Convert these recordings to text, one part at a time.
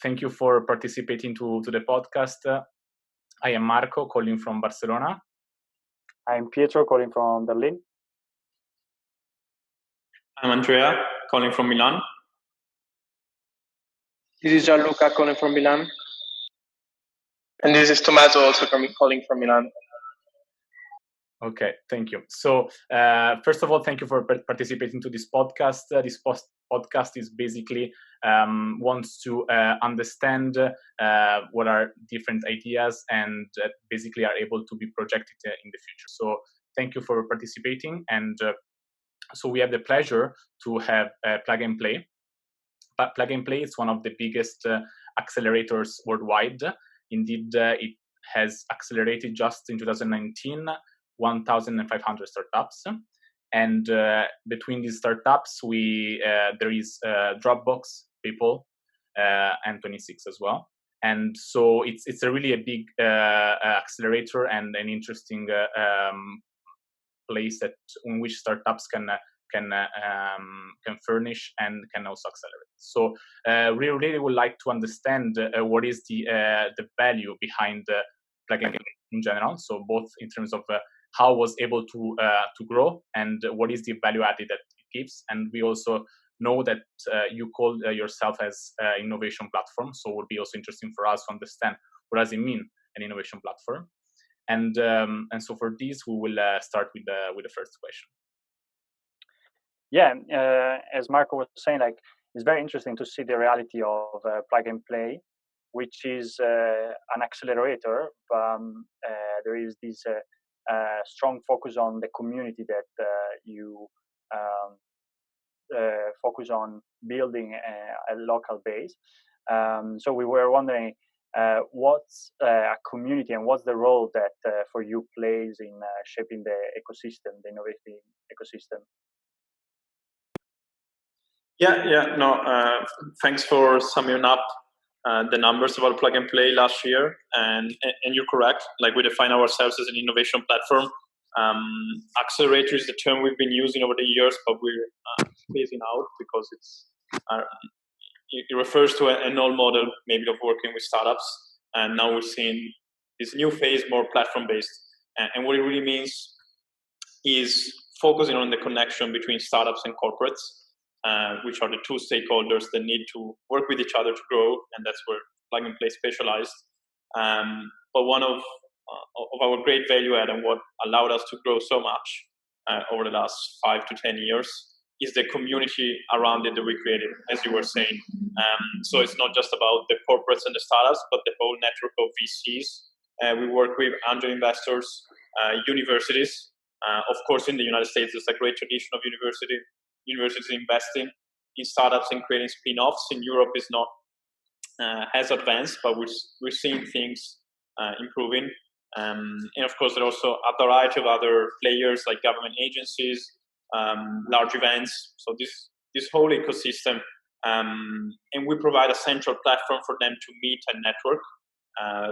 thank you for participating to the podcast. I am Marco, calling from Barcelona. I'm Pietro, calling from Berlin. I'm Andrea, calling from Milan. This is Gianluca, calling from Milan. And this is Tommaso, also calling from Milan. Okay, thank you. So, first of all, thank you for participating to this podcast. This podcast is basically wants to understand what are different ideas and basically are able to be projected in the future. So, thank you for participating. And so we have the pleasure to have Plug and Play. Plug and Play is one of the biggest accelerators worldwide. Indeed, it has accelerated just in 2019 1,500 startups, and between these startups, there is Dropbox, people, and 26 as well. And so it's a really a big accelerator and an interesting place in which startups can furnish and can also accelerate. So we really would like to understand what is the value behind Plug and Play in general. So both in terms of how it was able to grow and what is the value added that it gives. And we also know that you call yourself as innovation platform. So it would be also interesting for us to understand what does it mean, an innovation platform. And so for this, we will start with the first question. Yeah, as Marco was saying, like it's very interesting to see the reality of Plug and Play, which is an accelerator. There is this strong focus on the community that you focus on building a local base. So we were wondering what's a community and what's the role that for you plays in shaping the ecosystem, the innovative ecosystem. Thanks for summing up the numbers about Plug and Play last year, and you're correct. Like, we define ourselves as an innovation platform. Accelerator is the term we've been using over the years, but we're phasing out because it refers to an old model maybe of working with startups, and now we're seeing this new phase, more platform-based. And what it really means is focusing on the connection between startups and corporates, which are the two stakeholders that need to work with each other to grow, and that's where Plug and Play specialized. But one of our great value add and what allowed us to grow so much over the last 5 to 10 years is the community around it that we created, as you were saying. So it's not just about the corporates and the startups, but the whole network of VCs. We work with angel investors, universities. Of course, in the United States, there's a great tradition of universities investing in startups and creating spin-offs. In Europe, it's not as advanced, but we're seeing things improving. And of course, there are also a variety of other players like government agencies, large events. So this whole ecosystem, and we provide a central platform for them to meet and network,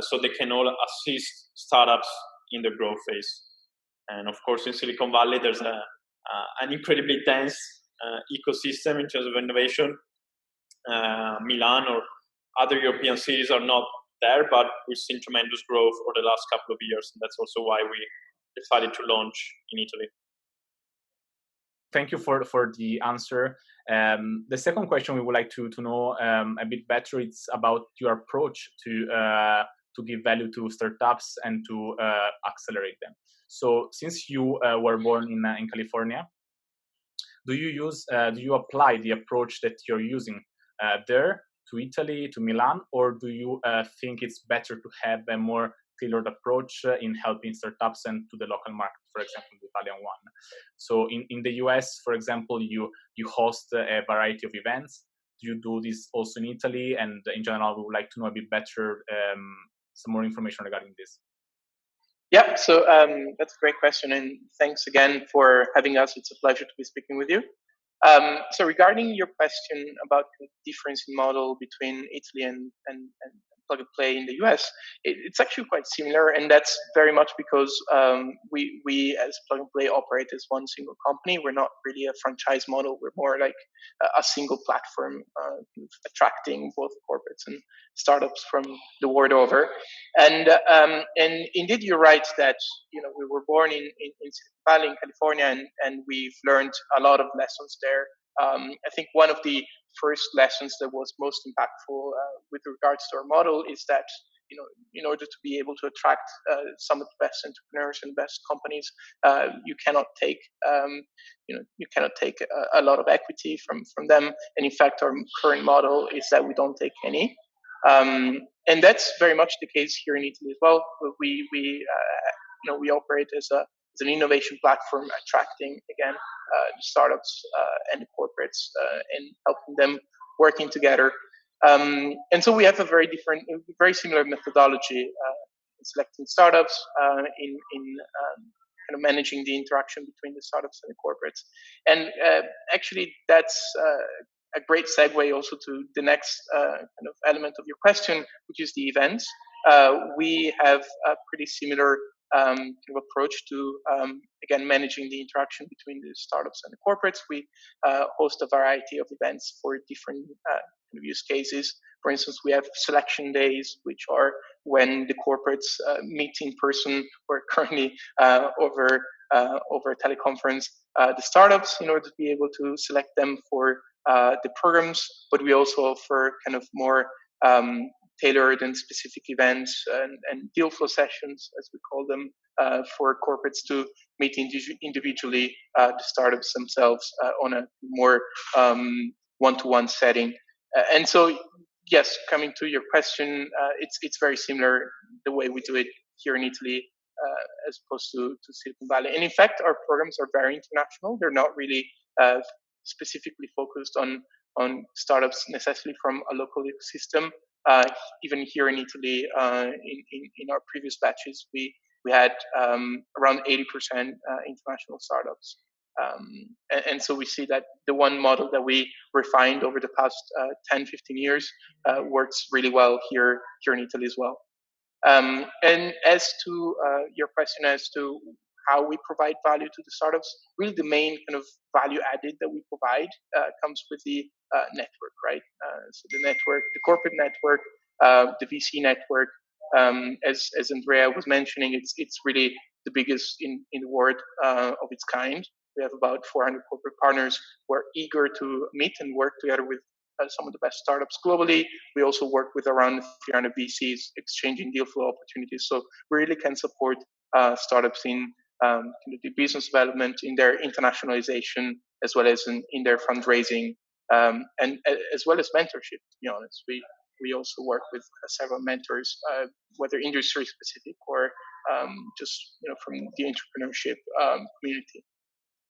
so they can all assist startups in the growth phase. And of course, in Silicon Valley, there's an incredibly dense ecosystem in terms of innovation. Milan or other European cities are not there, but we've seen tremendous growth over the last couple of years, and that's also why we decided to launch in Italy. Thank you for the answer. The second question we would like to know a bit better, it's about your approach to give value to startups and to accelerate them. So since you were born in California, do you apply the approach that you're using there to Italy, to Milan, or do you think it's better to have a more tailored approach in helping startups and to the local market, for example, the Italian one? So in the US, for example, you host a variety of events. Do you do this also in Italy? And in general, we would like to know a bit better, some more information regarding this. Yeah, so that's a great question, and thanks again for having us. It's a pleasure to be speaking with you. So regarding your question about the difference in model between Italy and plug and play in the US, it's actually quite similar, and that's very much because we as plug and play operate as one single company. We're not really a franchise model. We're more like a single platform, attracting both corporates and startups from the world over. And indeed, you're right that we were born in Silicon Valley in California, and we've learned a lot of lessons there. I think one of the first lessons that was most impactful with regards to our model is that in order to be able to attract some of the best entrepreneurs and best companies, you cannot take a lot of equity from them. And in fact, our current model is that we don't take any. And that's very much the case here in Italy as well. We operate as an innovation platform, attracting again the startups and the corporates and helping them working together. And so we have a very similar methodology in selecting startups, in kind of managing the interaction between the startups and the corporates. And actually, that's a great segue also to the next kind of element of your question, which is the events. We have a pretty similar kind of approach to, again, managing the interaction between the startups and the corporates. We host a variety of events for different kind of use cases. For instance, we have selection days, which are when the corporates meet in person, or currently over teleconference, the startups in order to be able to select them for the programs. But we also offer kind of more tailored and specific events and deal flow sessions, as we call them, for corporates to meet individually the startups themselves on a more one-to-one setting. And so, yes, coming to your question, it's very similar the way we do it here in Italy as opposed to Silicon Valley. And in fact, our programs are very international. They're not really specifically focused on startups necessarily from a local ecosystem. Even here in Italy, in our previous batches, we had around 80% international startups. And so we see that the one model that we refined over the past 10, 15 years works really well here in Italy as well. And as to your question as to how we provide value to the startups, really the main kind of value added that we provide comes with the network, right? So the network, the corporate network, the VC network, as Andrea was mentioning, it's really the biggest in the world of its kind. We have about 400 corporate partners who are eager to meet and work together with some of the best startups globally. We also work with around 300 VCs exchanging deal flow opportunities. So we really can support startups in the business development, in their internationalization, as well as in their fundraising, and as well as mentorship. To be honest, we also work with several mentors, whether industry specific or just from the entrepreneurship community.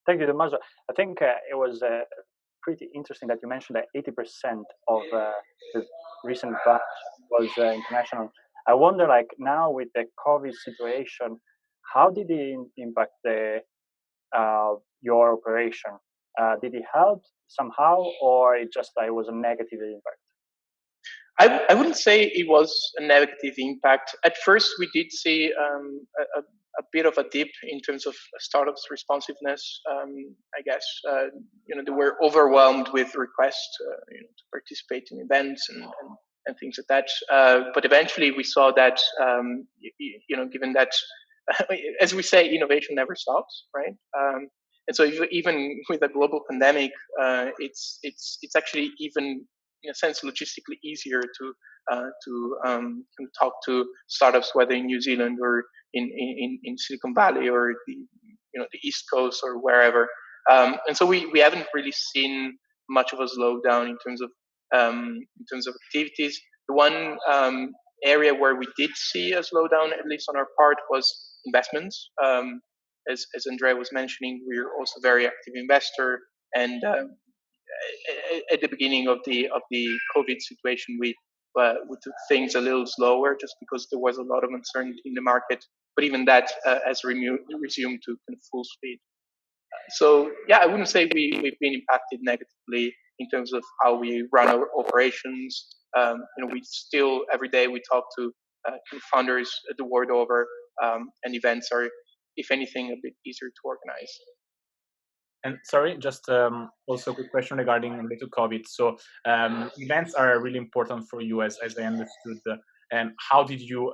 Thank you, Tommaso. I think it was pretty interesting that you mentioned that 80% of the recent batch was international. I wonder, like now with the COVID situation, how did it impact your operation? Did it help somehow, or it just was a negative impact? I wouldn't say it was a negative impact. At first, we did see a bit of a dip in terms of startups' responsiveness. I guess they were overwhelmed with requests to participate in events and things like that. But eventually, we saw that given that, as we say, innovation never stops, right? And so even with a global pandemic, it's actually even in a sense logistically easier to talk to startups, whether in New Zealand or in Silicon Valley or the East Coast or wherever. And so we haven't really seen much of a slowdown in terms of activities. The one area where we did see a slowdown, at least on our part, was investments. As Andrea was mentioning, we're also a very active investor, and at the beginning of the COVID situation, we took things a little slower just because there was a lot of uncertainty in the market. But even that has resumed to kind of full speed. So yeah, I wouldn't say we've been impacted negatively in terms of how we run our operations. We still every day we talk to founders the world over, and events are, if anything, a bit easier to organize. And sorry, just also a quick question regarding related COVID. So events are really important for you, as I understood. And how did you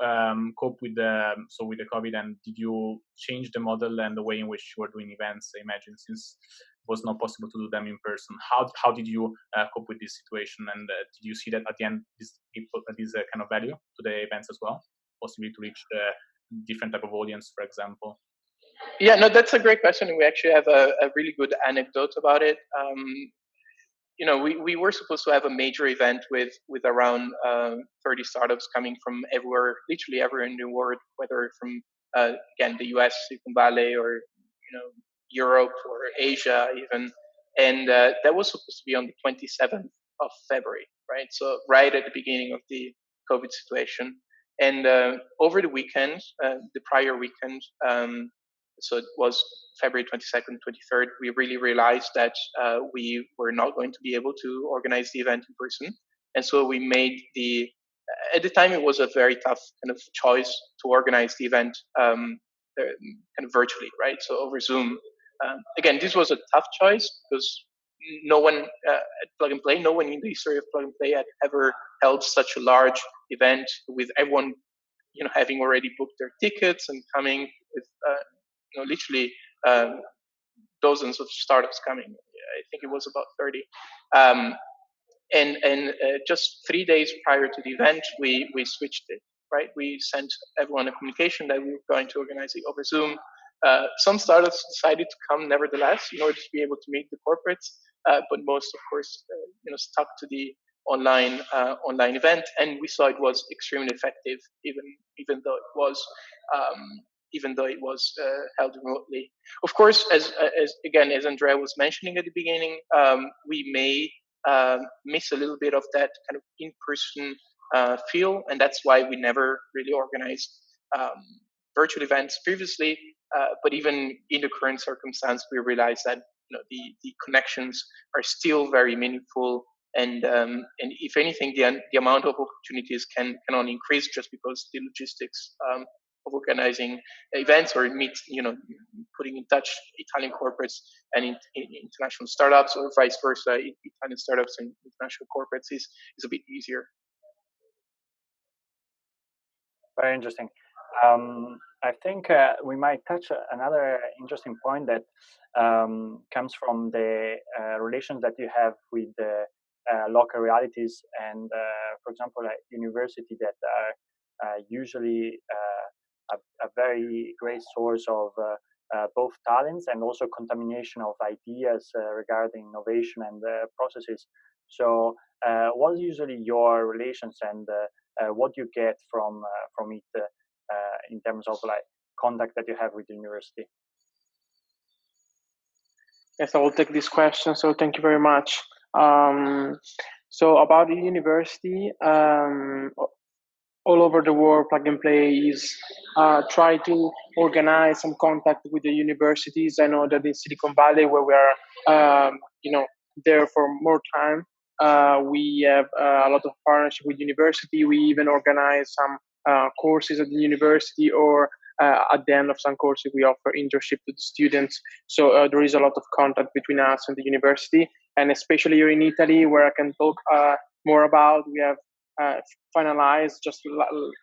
cope with with the COVID? And did you change the model and the way in which you were doing events? I imagine, since it was not possible to do them in person. How did you cope with this situation? And did you see that at the end this kind of value to the events as well, possibly to reach the different type of audience, for example? Yeah, no, that's a great question. We actually have a really good anecdote about it. We were supposed to have a major event with around 30 startups coming from everywhere, literally everywhere in the world, whether from again the US, Silicon Valley, or Europe or Asia even, and that was supposed to be on the 27th of February, right? So right at the beginning of the COVID situation, and over the weekend, the prior weekend. So it was February 22nd, 23rd, we really realized that we were not going to be able to organize the event in person. And so we made at the time, it was a very tough kind of choice to organize the event kind of virtually, right? So over Zoom. Again, this was a tough choice because no one at Plug and Play, no one in the history of Plug and Play had ever held such a large event with everyone, having already booked their tickets and coming with literally dozens of startups coming. I think it was about 30. And just 3 days prior to the event, we switched it, right? We sent everyone a communication that we were going to organize it over Zoom. Some startups decided to come nevertheless in order to be able to meet the corporates, but most, of course, stuck to the online event, and we saw it was extremely effective, even though it was held remotely. Of course, as Andrea was mentioning at the beginning, we may miss a little bit of that kind of in-person feel, and that's why we never really organized virtual events previously. But even in the current circumstance, we realize that the connections are still very meaningful, and if anything, the amount of opportunities can only increase just because the logistics of organizing events or putting in touch Italian corporates and international startups, or vice versa, Italian startups and international corporates is a bit easier. Very interesting. I think we might touch another interesting point that comes from the relations that you have with the local realities, and for example, university that are usually a very great source of both talents and also contamination of ideas regarding innovation and processes. So, what's usually your relations, and what you get from it in terms of contact that you have with the university? Yes, I will take this question. So thank you very much. So about the university, all over the world, Plug and Play is try to organize some contact with the universities. I know that in Silicon Valley, where we are, there for more time, we have a lot of partnership with university. We even organize some courses at the university, or at the end of some courses, we offer internship to the students. So there is a lot of contact between us and the university, and especially here in Italy, where I can talk more about. We have finalized just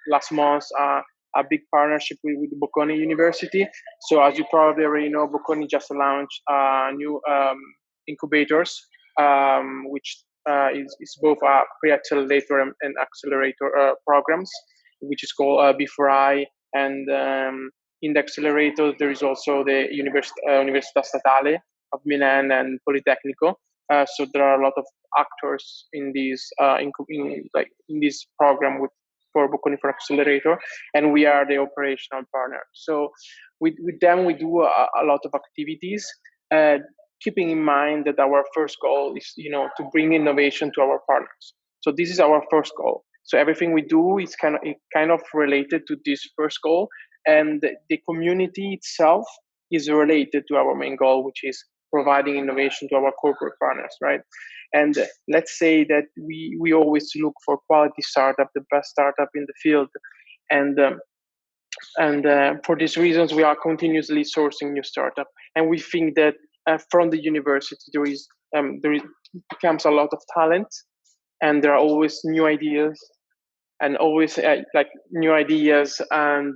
last month a big partnership with Bocconi University. So as you probably already know, Bocconi just launched new incubators, which is both a pre-accelerator and accelerator programs, which is called B4I. And in the accelerator, there is also the Università Statale of Milan and Politecnico. So there are a lot of actors in this in this program for Bocconi for Accelerator, and we are the operational partner. So with them, we do a lot of activities, keeping in mind that our first goal is to bring innovation to our partners. So this is our first goal. So everything we do is kind of related to this first goal, and the community itself is related to our main goal, which is providing innovation to our corporate partners, right? And let's say that we always look for quality startup, the best startup in the field, and for these reasons, we are continuously sourcing new startup, and we think that from the university there becomes a lot of talent, and there are always new ideas, and always like new ideas, and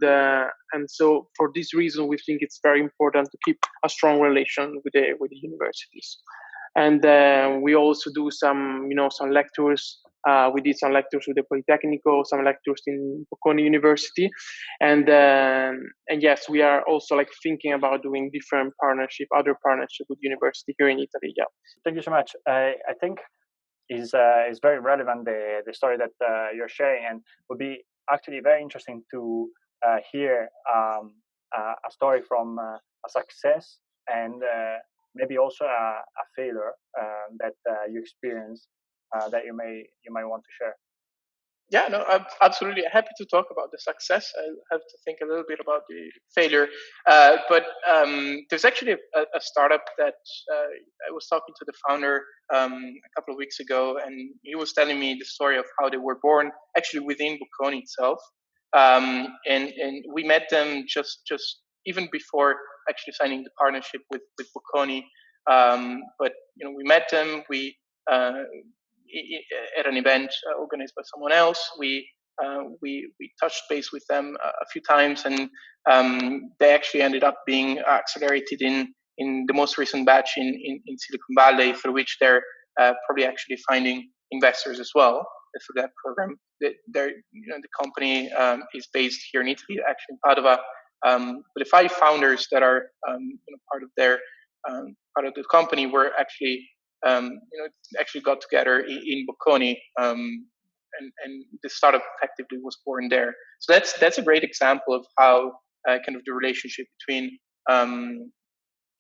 so for this reason, we think it's very important to keep a strong relation with the universities. And we also do some lectures. We did some lectures with the Politecnico, some lectures in Bocconi University, and yes, we are also like thinking about doing other partnership with university here in Italy. Yeah. Thank you so much. I think is very relevant, the story that you're sharing, and would be actually very interesting to hear a story from a success and maybe also a failure that you experienced that you might want to share. Yeah, no, I'm absolutely happy to talk about the success. I have to think a little bit about the failure. But there's actually a startup that I was talking to the founder a couple of weeks ago, and he was telling me the story of how they were born, actually within Bocconi itself. And we met them just even before actually signing the partnership with Bocconi. But we met them. We at an event organized by someone else. We touched base with them a few times, and they actually ended up being accelerated in the most recent batch in Silicon Valley, through which they're probably actually finding investors as well for that program. The company is based here in Italy, actually in Padova. But the 5 founders that are part of the company were actually actually got together in Bocconi, and the startup effectively was born there. So that's a great example of how kind of the relationship between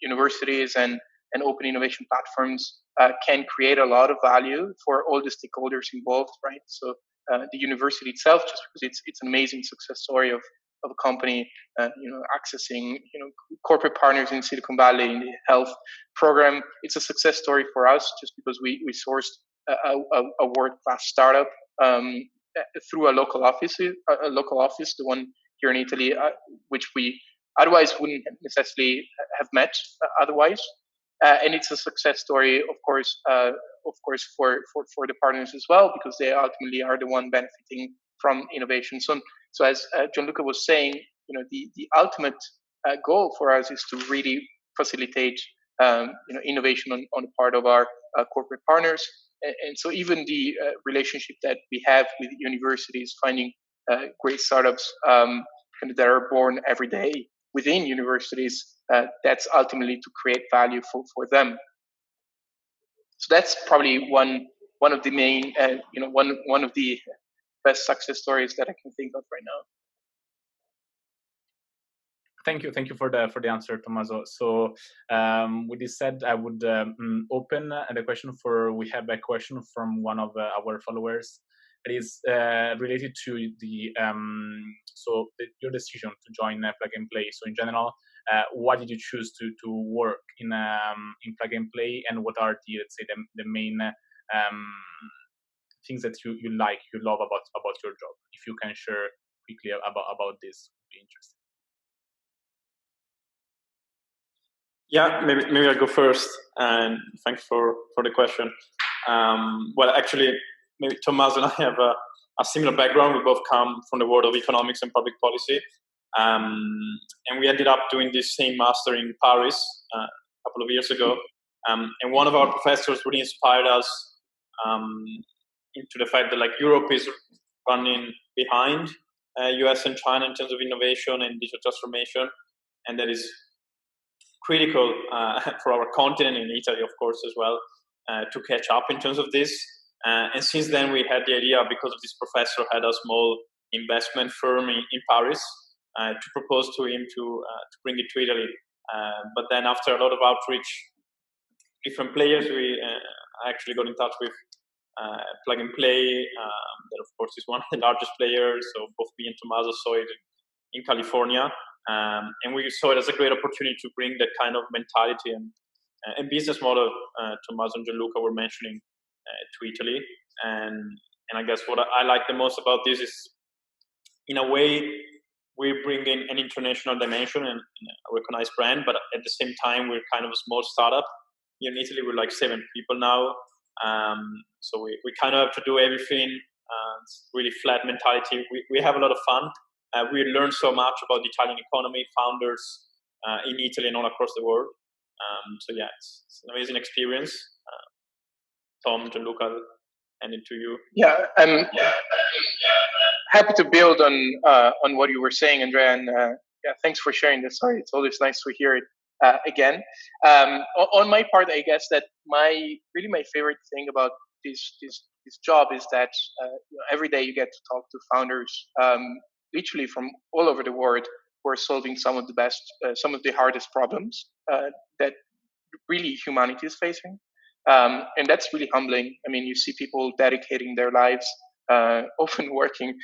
universities and open innovation platforms can create a lot of value for all the stakeholders involved, right? So the university itself, just because it's an amazing success story of a company, accessing, corporate partners in Silicon Valley in the health program. It's a success story for us just because we sourced a world-class startup through a local office, the one here in Italy, which we otherwise wouldn't necessarily have met otherwise. And it's a success story, of course, for the partners as well, because they ultimately are the one benefiting from innovation. So as Gianluca was saying, the ultimate goal for us is to really facilitate innovation on the part of our corporate partners. And so even the relationship that we have with universities, finding great startups that are born every day within universities, that's ultimately to create value for them. So that's probably one of the main, one of the best success stories that I can think of right now. Thank you for the answer, Tommaso. So with this said, I would open the question we have a question from one of our followers. It is related to your decision to join Plug and Play. So in general, why did you choose to work in Plug and Play, and what are the main things that you love about your job? If you can share quickly about this, would be interesting. Yeah, maybe I'll go first, and thanks for the question. Well, actually, maybe Tommaso and I have a similar background. We both come from the world of economics and public policy, and we ended up doing this same master in Paris a couple of years ago. And one of our professors really inspired us into the fact that Europe is running behind US and China in terms of innovation and digital transformation, and that is critical for our continent, in Italy, of course, as well, to catch up in terms of this. And since then, we had the idea, because of this professor had a small investment firm in Paris, to propose to him to bring it to Italy. But then after a lot of outreach, different players, we actually got in touch with Plug and Play, that of course is one of the largest players. So both me and Tommaso saw it in California. And we saw it as a great opportunity to bring that kind of mentality and business model Tommaso and Gianluca were mentioning to Italy. And I guess what I like the most about this is, in a way, we bring in an international dimension and a recognized brand, but at the same time, we're kind of a small startup. Here in Italy, we're like 7 people now. So we kind of have to do everything. It's really flat mentality. We have a lot of fun. We learn so much about the Italian economy, founders in Italy and all across the world. So yeah, it's an amazing experience. Tom, Gianluca, I'll hand it to you. Yeah, I'm happy to build on what you were saying, Andrea, and yeah, thanks for sharing this. Sorry, it's always nice to hear it again. On my part, I guess that my favorite thing about this job is that every day you get to talk to founders, literally from all over the world, who are solving some of the hardest problems that really humanity is facing. And that's really humbling. I mean, you see people dedicating their lives, often working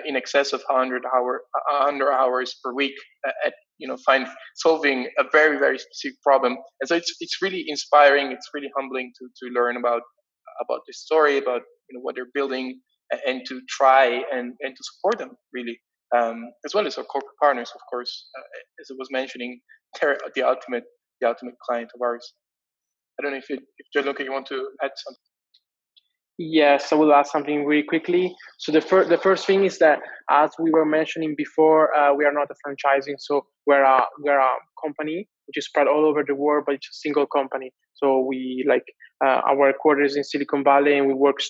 in excess of 100 hours per week at solving a very, very specific problem. And so it's really inspiring. It's really humbling to learn about this story, about what they're building, and to try and to support them really, as well as our corporate partners, of course. As I was mentioning, they're the ultimate client of ours. I don't know if Gianluca, you want to add something. Yes, I will add something really quickly. So the first thing is that, as we were mentioning before, we are not a franchising, so we're a company which is spread all over the world, but it's a single company. So we our headquarters in Silicon Valley, and we work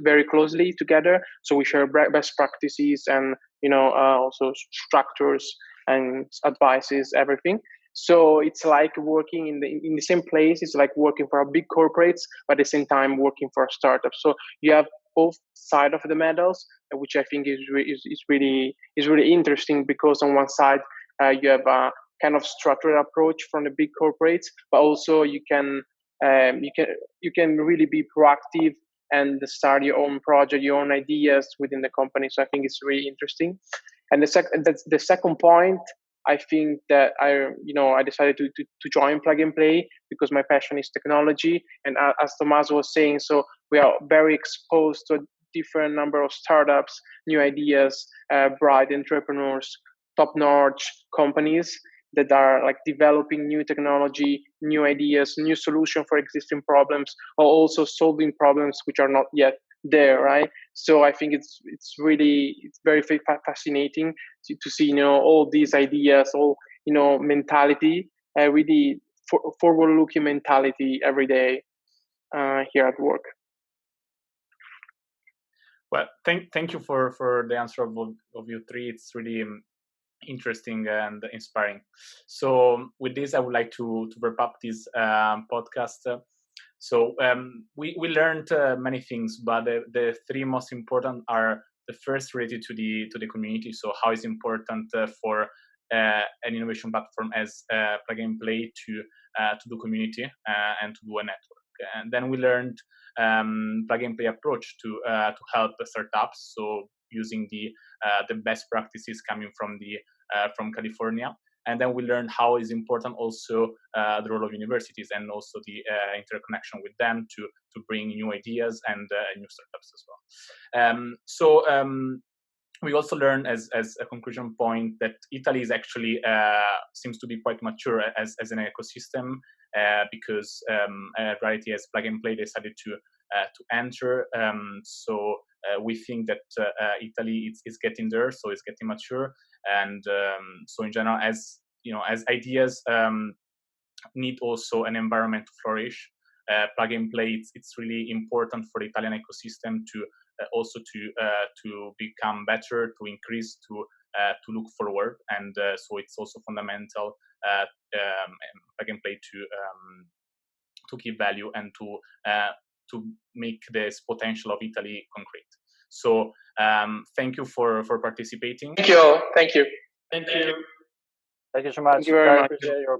very closely together. So we share best practices and also structures and advices, everything. So it's like working in the same place. It's like working for a big corporates, but at the same time working for a startup. So you have both sides of the medals, which I think is really interesting, because on one side you have a kind of structured approach from the big corporates, but also you can really be proactive and start your own project, your own ideas within the company. So I think it's really interesting. And the second point, I think that I decided to join Plug and Play because my passion is technology. And as Tommaso was saying, so we are very exposed to a different number of startups, new ideas, bright entrepreneurs, top-notch companies that are developing new technology, new ideas, new solution for existing problems, or also solving problems which are not yet there, right? So I think it's very fascinating to see all these ideas, all mentality, really forward-looking mentality every day here at work. Well, thank you for the answer of you three. It's really interesting and inspiring. So with this, I would like to wrap up this podcast. So we learned many things, but the three most important are the first related to the community. So how is important for an innovation platform as Plug and Play to do community and to do a network. And then we learned Plug and Play approach to help startups. So using the best practices coming from California. And then we learned how is important also the role of universities and also the interconnection with them to bring new ideas and new startups as well. We also learned as a conclusion point that Italy is actually seems to be quite mature as an ecosystem because Reality as Plug and Play decided to enter. We think that Italy is getting there, so it's getting mature. And so in general, as ideas need also an environment to flourish, Plug and Play it's really important for the Italian ecosystem to also to become better, to increase, to look forward, and so it's also fundamental Plug and Play to keep value and to make this potential of Italy concrete. So thank you for participating. Thank you all. Thank you. Thank you so much. Thank you very much. Appreciate your